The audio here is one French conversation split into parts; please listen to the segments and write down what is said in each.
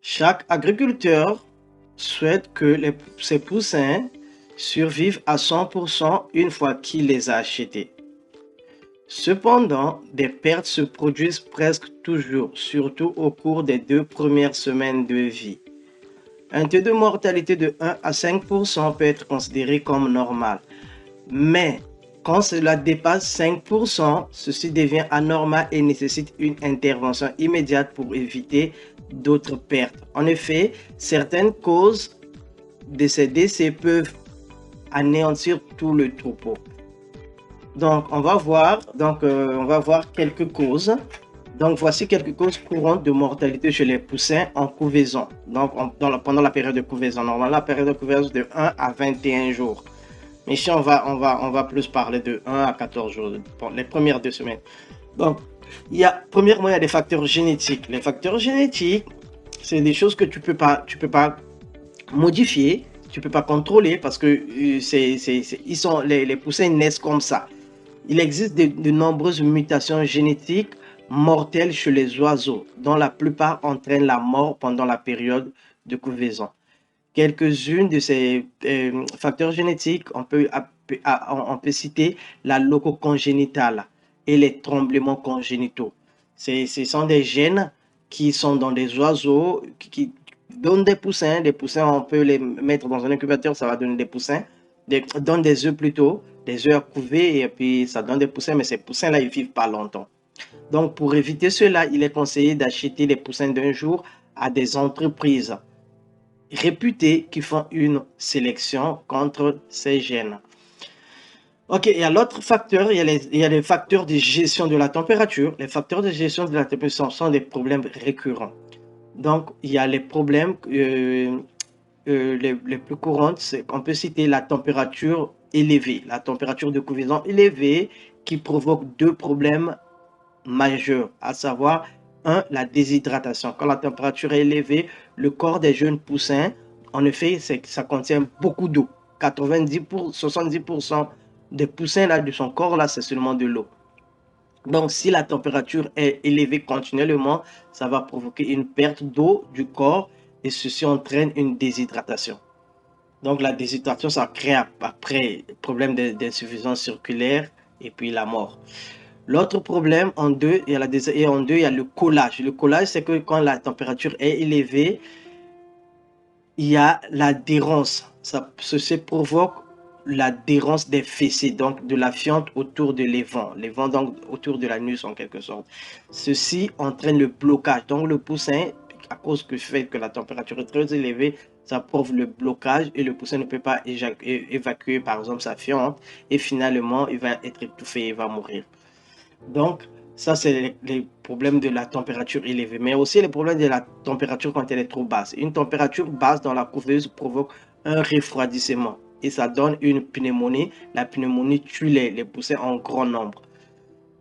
Chaque agriculteur souhaite que ses poussins survivent à 100% une fois qu'il les a achetés. Cependant, des pertes se produisent presque toujours, surtout au cours des 2 premières semaines de vie. Un taux de mortalité de 1 à 5% peut être considéré comme normal. Mais quand cela dépasse 5%, ceci devient anormal et nécessite une intervention immédiate pour éviter d'autres pertes. En effet, certaines causes de ces décès peuvent anéantir tout le troupeau. Donc, on va voir quelques causes. Donc, voici quelques causes courantes de mortalité chez les poussins en couvaison. Donc, pendant la période de couvaison. Normalement, la période de couvaison est de 1 à 21 jours. Mais ici, on va plus parler de 1 à 14 jours, pour les premières 2 semaines. Donc, premièrement, il y a des facteurs génétiques. Les facteurs génétiques, c'est des choses que tu peux pas modifier, tu peux pas contrôler parce que les poussins naissent comme ça. Il existe de nombreuses mutations génétiques mortelles chez les oiseaux, dont la plupart entraînent la mort pendant la période de couvaison. Quelques-unes de ces facteurs génétiques, on peut citer la lococongénitale et les tremblements congénitaux. Ce sont des gènes qui sont dans des oiseaux qui donnent des poussins. Des poussins, on peut les mettre dans un incubateur, ça va donner des poussins. Donne des œufs plutôt, des œufs à couver, et puis ça donne des poussins, mais ces poussins-là, ils ne vivent pas longtemps. Donc, pour éviter cela, il est conseillé d'acheter les poussins d'un jour à des entreprises réputés qui font une sélection contre ces gènes. Ok, il y a l'autre facteur, il y a les facteurs de gestion de la température. Les facteurs de gestion de la température sont des problèmes récurrents. Donc, il y a les problèmes les plus courants, c'est qu'on peut citer la température élevée, la température de couvaison élevée qui provoque deux problèmes majeurs, à savoir, un, la déshydratation. Quand la température est élevée, le corps des jeunes poussins, en effet, ça contient beaucoup d'eau. 70% des poussins là, de son corps, là, c'est seulement de l'eau. Donc, si la température est élevée continuellement, ça va provoquer une perte d'eau du corps et ceci entraîne une déshydratation. Donc, la déshydratation, ça crée après problème d'insuffisance circulaire et puis la mort. L'autre problème, il y a le collage. Le collage, c'est que quand la température est élevée, il y a l'adhérence. Ceci provoque l'adhérence des fessiers, donc de la fiente autour de l'évent. L'évent, donc, autour de l'anus, en quelque sorte. Ceci entraîne le blocage. Donc, le poussin, à cause du fait que la température est très élevée, ça provoque le blocage et le poussin ne peut pas évacuer, par exemple, sa fiente. Et finalement, il va être étouffé, il va mourir. Donc, ça, c'est les problèmes de la température élevée, mais aussi les problèmes de la température quand elle est trop basse. Une température basse dans la couveuse provoque un refroidissement et ça donne une pneumonie. La pneumonie tue les poussins en grand nombre.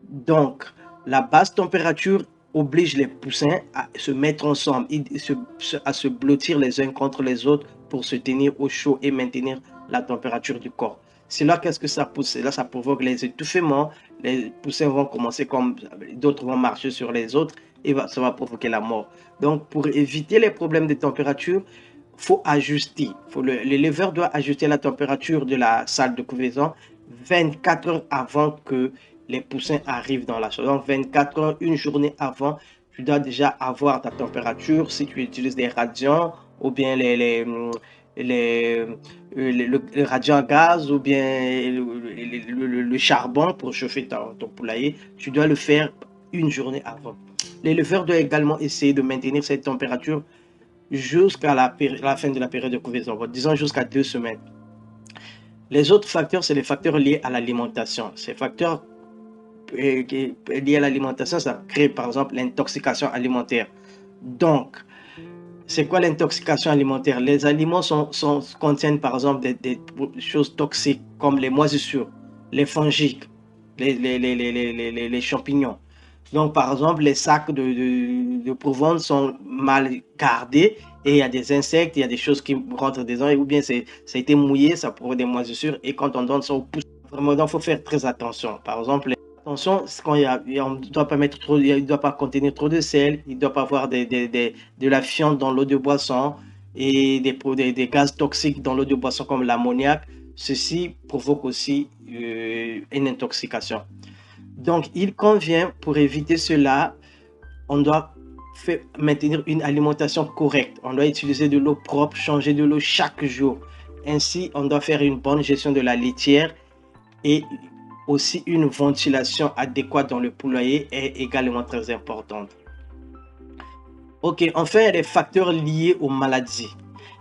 Donc, la basse température oblige les poussins à se mettre ensemble, à se blottir les uns contre les autres pour se tenir au chaud et maintenir la température du corps. C'est là, qu'est-ce que ça pousse? Là, ça provoque les étouffements. Les poussins vont commencer comme d'autres vont marcher sur les autres et ça va provoquer la mort. Donc, pour éviter les problèmes de température, il faut ajuster. L'éleveur doit ajuster la température de la salle de couvaison 24 heures avant que les poussins arrivent dans la salle. Donc, 24 heures, une journée avant, tu dois déjà avoir ta température si tu utilises des radiants ou bien le radiant à gaz ou bien le charbon pour chauffer ton poulailler. Tu dois le faire une journée avant. L'éleveur doit également essayer de maintenir cette température jusqu'à la fin de la période de couvaison, disons jusqu'à 2 semaines. Les autres facteurs, c'est les facteurs liés à l'alimentation. Ces facteurs liés à l'alimentation, ça crée par exemple l'intoxication alimentaire. Donc, c'est quoi l'intoxication alimentaire? Les aliments contiennent par exemple des choses toxiques comme les moisissures, les fongiques, les champignons. Donc, par exemple, les sacs de provence sont mal gardés et il y a des insectes, il y a des choses qui rentrent dedans, ou bien ça a été mouillé, ça provoque des moisissures. Et quand on donne ça aux poussins, vraiment, il faut faire très attention. Par exemple, attention, quand on ne doit pas mettre trop, il ne doit pas contenir trop de sel, il ne doit pas avoir de la fiente dans l'eau de boisson et des gaz toxiques dans l'eau de boisson comme l'ammoniac. Ceci provoque aussi une intoxication. Donc, il convient, pour éviter cela, on doit maintenir une alimentation correcte. On doit utiliser de l'eau propre, changer de l'eau chaque jour. Ainsi, on doit faire une bonne gestion de la litière et aussi une ventilation adéquate dans le poulailler est également très importante. Ok, enfin, il y a des facteurs liés aux maladies.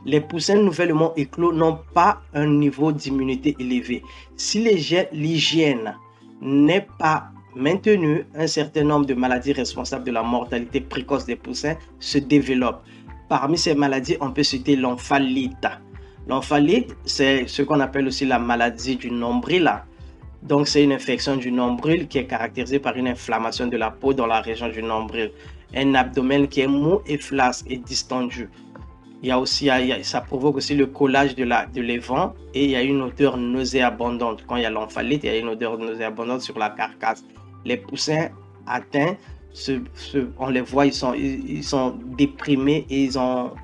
Les poussins nouvellement éclos n'ont pas un niveau d'immunité élevé. Si l'hygiène n'est pas maintenue, un certain nombre de maladies responsables de la mortalité précoce des poussins se développent. Parmi ces maladies, on peut citer l'omphalite. L'omphalite, c'est ce qu'on appelle aussi la maladie du nombril. Donc, c'est une infection du nombril qui est caractérisée par une inflammation de la peau dans la région du nombril. Un abdomen qui est mou et flasque et distendu. Il y a aussi, ça provoque aussi le collage de l'évent et il y a une odeur nauséabondante. Quand il y a l'omphalite, il y a une odeur nauséabondante sur la carcasse. Les poussins atteints, on les voit, ils sont déprimés et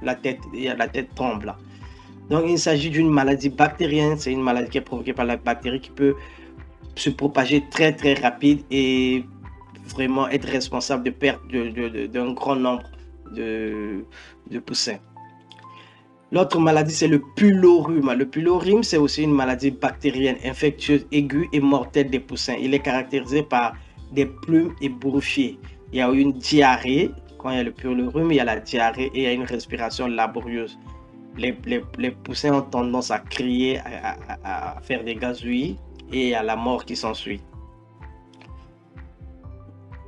la tête tremble. Donc, il s'agit d'une maladie bactérienne. C'est une maladie qui est provoquée par la bactérie qui peut se propager très très rapide et vraiment être responsable de perte d'un grand nombre de poussins. L'autre maladie, c'est le pylorhume. Le pylorhume, c'est aussi une maladie bactérienne infectieuse aiguë et mortelle des poussins. Il est caractérisé par des plumes ébouriffiées. Il y a une diarrhée. Quand il y a le pylorhume, il y a la diarrhée et il y a une respiration laborieuse. Les poussins ont tendance à crier, à faire des gazouillis et à la mort qui s'ensuit.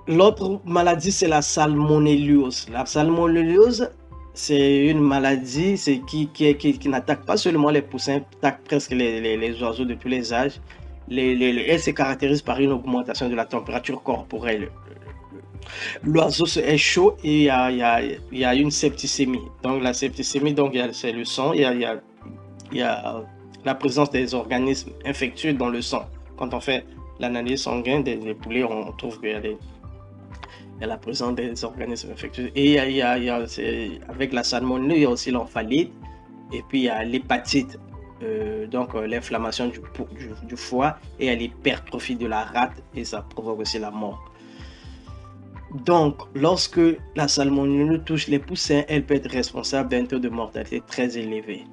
L'autre maladie, c'est la salmonellose. La salmonellose, c'est une maladie qui n'attaque pas seulement les poussins, attaque presque les oiseaux de tous les âges. Elle se caractérise par une augmentation de la température corporelle. L'oiseau est chaud et il y a une septicémie. Donc la septicémie, c'est le sang, il y a la présence des organismes infectieux dans le sang. Quand on fait l'analyse sanguine des poulets, on trouve qu'il y a la présence des organismes infectieux. Et avec la salmonelle, il y a aussi l'omphalite. Et puis il y a l'hépatite, donc l'inflammation du foie. Et il y a l'hypertrophie de la rate et ça provoque aussi la mort. Donc, lorsque la salmonelle touche les poussins, elle peut être responsable d'un taux de mortalité très élevé.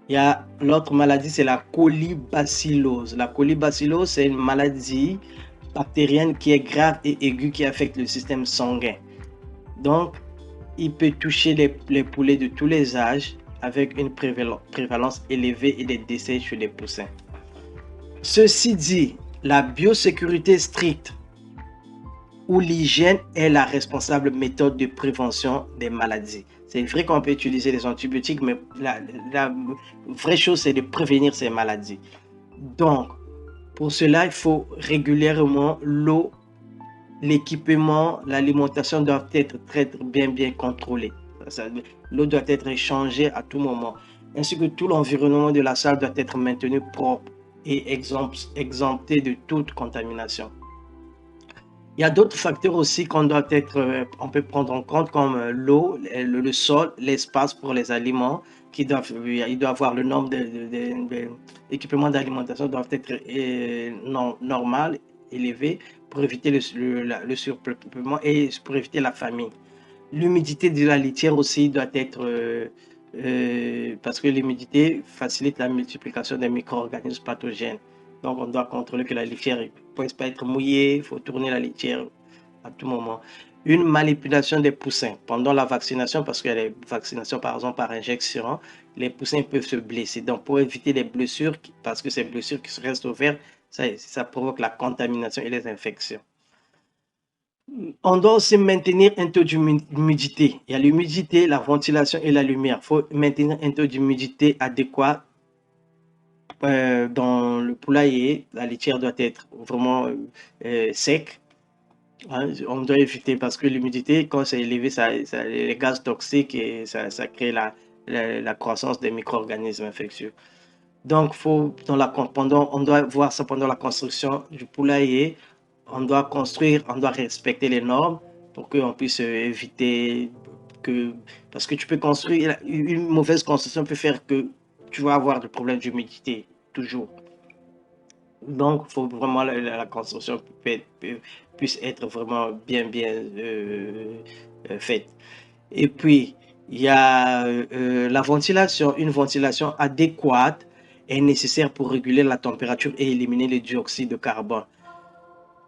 Il y a l'autre maladie, c'est la colibacillose. La colibacillose, c'est une maladie bactérienne qui est grave et aiguë qui affecte le système sanguin. Donc, il peut toucher les poulets de tous les âges avec une prévalence élevée et des décès chez les poussins. Ceci dit, la biosécurité stricte où l'hygiène est la responsable méthode de prévention des maladies. C'est vrai qu'on peut utiliser les antibiotiques, mais la vraie chose, c'est de prévenir ces maladies. Donc, pour cela, il faut régulièrement l'eau, l'équipement, l'alimentation doivent être très bien contrôlées. L'eau doit être échangée à tout moment, ainsi que tout l'environnement de la salle doit être maintenu propre et exempté de toute contamination. Il y a d'autres facteurs aussi qu'on peut prendre en compte comme l'eau, le sol, l'espace pour les aliments, il doit avoir le nombre d'équipements d'alimentation doivent être normal, élevé pour éviter le surpeuplement et pour éviter la famine. L'humidité de la litière aussi doit être parce que l'humidité facilite la multiplication des micro-organismes pathogènes. Donc, on doit contrôler que la litière ne puisse pas être mouillée. Il faut tourner la litière à tout moment. Une manipulation des poussins pendant la vaccination, parce qu'il y a les vaccinations, par exemple, par injection, les poussins peuvent se blesser. Donc, pour éviter les blessures, parce que ces blessures qui restent ouvertes, ça provoque la contamination et les infections. On doit aussi maintenir un taux d'humidité. Il y a l'humidité, la ventilation et la lumière. Il faut maintenir un taux d'humidité adéquat dans le poulailler. La litière doit être vraiment sec. Hein, on doit éviter parce que l'humidité, quand c'est élevé, les gaz toxiques et ça crée la croissance des micro-organismes infectieux. Donc, on doit voir ça pendant la construction du poulailler. on doit construire, on doit respecter les normes pour qu'on puisse éviter que... Parce que tu peux construire, une mauvaise construction peut faire que tu vas avoir des problèmes d'humidité, toujours. Donc, il faut vraiment la construction puisse être vraiment bien faite. Et puis, il y a la ventilation. Une ventilation adéquate est nécessaire pour réguler la température et éliminer le dioxyde de carbone,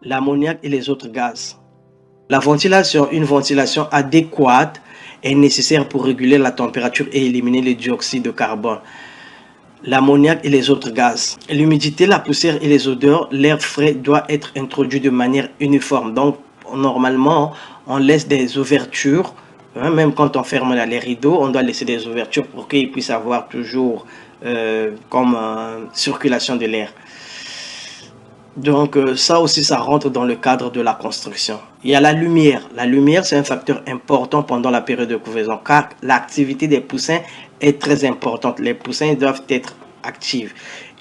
l'ammoniac et les autres gaz. La ventilation, une ventilation adéquate est nécessaire pour réguler la température et éliminer le dioxyde de carbone, l'ammoniac et les autres gaz. L'humidité, la poussière et les odeurs, l'air frais doit être introduit de manière uniforme. Donc, normalement, on laisse des ouvertures. Même quand on ferme les rideaux, on doit laisser des ouvertures pour qu'il puisse avoir toujours comme circulation de l'air. Donc ça aussi, ça rentre dans le cadre de la construction. Il y a la lumière. La lumière, c'est un facteur important pendant la période de couvaison car l'activité des poussins est très importante. Les poussins doivent être actifs.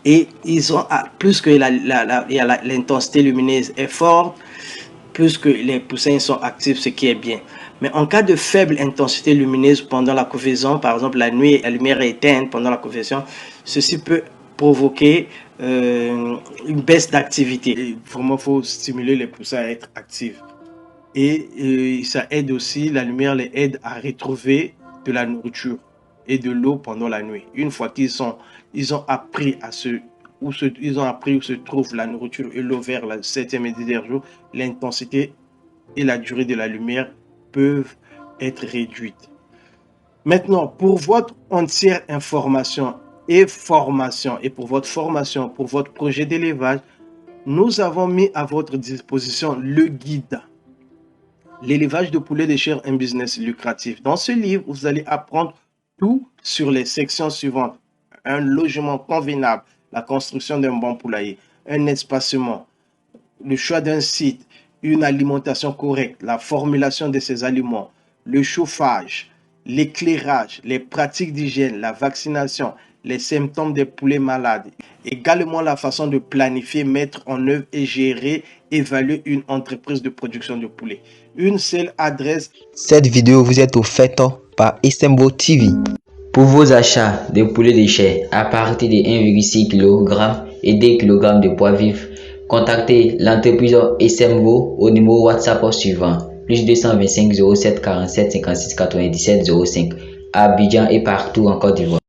Et ils ont, plus que l'intensité lumineuse est forte, plus que les poussins sont actifs, ce qui est bien. Mais en cas de faible intensité lumineuse pendant la couvaison, par exemple la nuit, la lumière est éteinte pendant la couvaison, ceci peut provoquer une baisse d'activité. Vraiment, il faut stimuler les poussins à être actifs. Et ça aide aussi, la lumière les aide à retrouver de la nourriture et de l'eau pendant la nuit. Une fois qu'ils ont appris où se trouve la nourriture et l'eau vers le 7e et 10e jour, l'intensité et la durée de la lumière peuvent être réduites. Maintenant, pour votre entière information et formation, et pour votre formation, pour votre projet d'élevage, nous avons mis à votre disposition le guide l'élevage de poulets de chair, un business lucratif. Dans ce livre, vous allez apprendre tout sur les sections suivantes: un logement convenable, la construction d'un bon poulailler, un espacement, le choix d'un site, une alimentation correcte, la formulation de ces aliments, le chauffage, l'éclairage, les pratiques d'hygiène, la vaccination, les symptômes des poulets malades, également la façon de planifier, mettre en œuvre et gérer, évaluer une entreprise de production de poulets. Une seule adresse. Cette vidéo vous est offerte par Isembo TV. Pour vos achats de poulets de chair à partir de 1,6 kg et 2 kg de poids vif, contactez l'entreprise Isembo au numéro WhatsApp suivant: plus 225 07 47 56 97 05 à Abidjan et partout en Côte d'Ivoire.